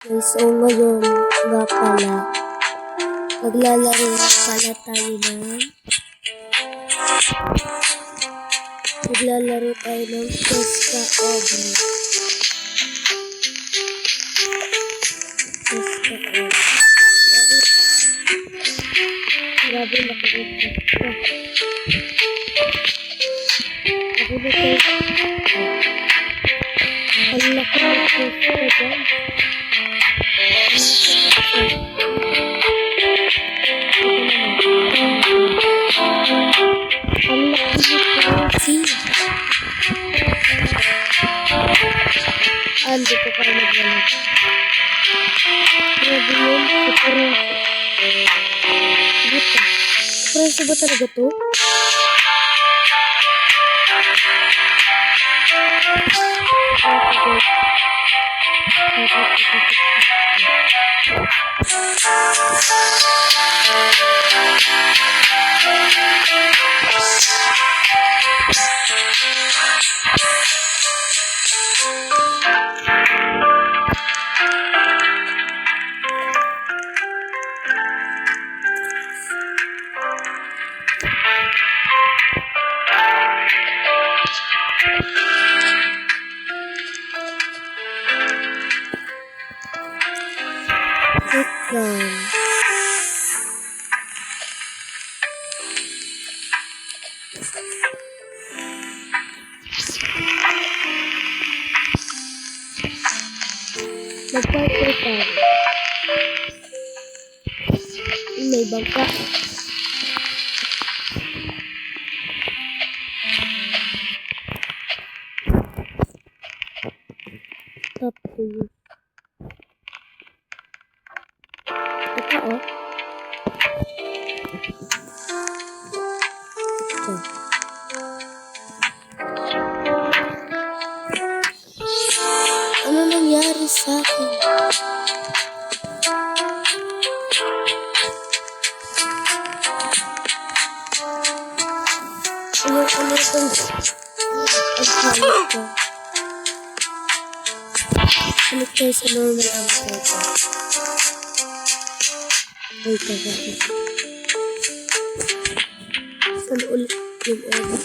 Okay, so ngayon nga pala, maglalaro nga pala tayo ng Pesca Oven. Pesca Oven. Grabe, nakulit ko. Nakulit ko. Ang laki ng Pesca dyan. Ang laki ng Pesca. Hindi ko kayo nagwala. Grabe yun. Preso ba talaga to? Magpapay tayo. May bangka. Top 2. Ito oh. Ito. Ano nangyari sa akin? Ano itong ko? Ano tayo sa normal avatar ko? Wait, kagaya. Saan ulit yung edit?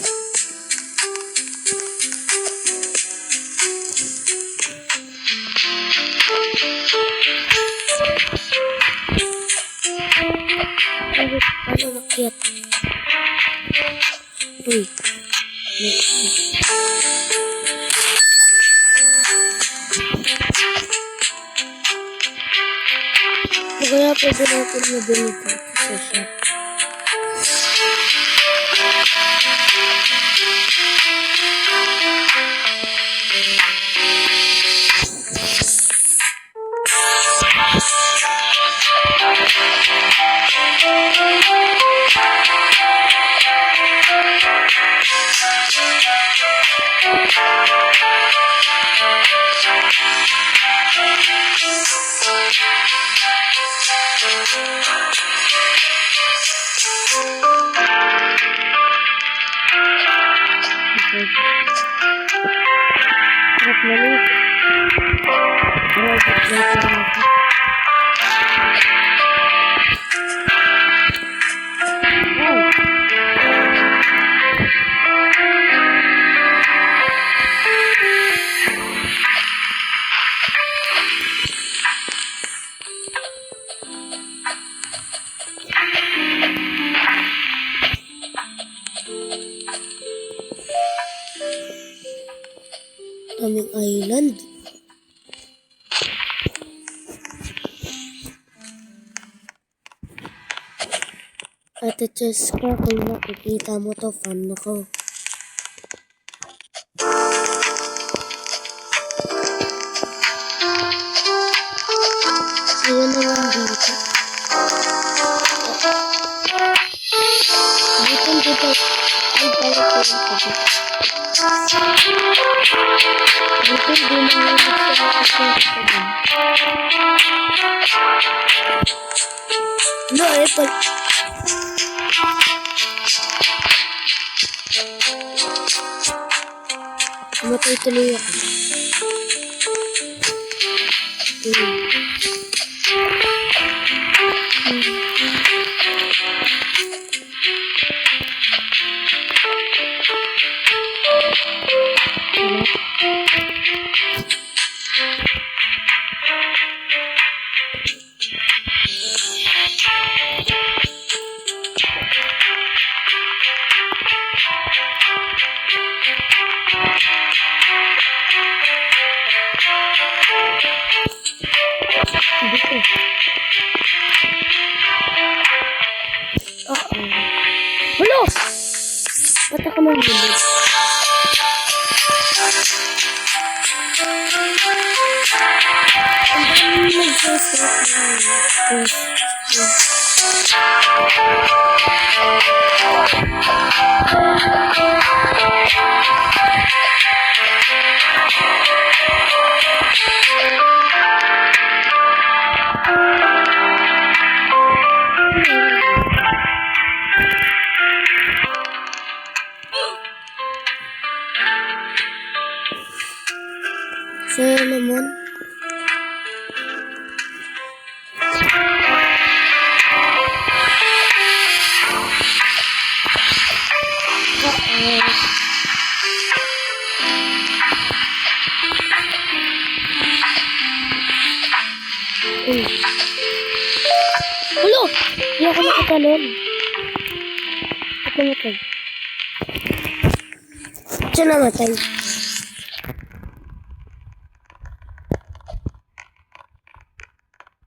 Ano makiat? Uy. Kaya pwede natin mabili ito sa shop. Harap malit. Daming island. Ate Cheska, kung makikita mo to, fan ako. Ayun naman dito. Dito. Ay, tayo ko yung kapit. Dito din naman no, Apple. Matay tuloy ako. Dito. Hulo! Ba't ako manghulog? Ang dami So, naman. Hulo! Hindi ako nakatalon. At namatay. Siya namatay.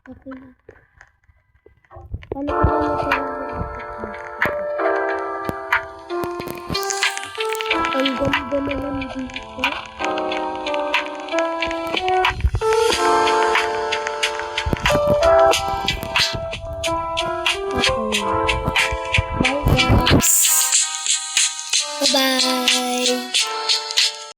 Okay na. Paano ko namatay? Ang ganda naman dito. Bye guys. Bye-bye.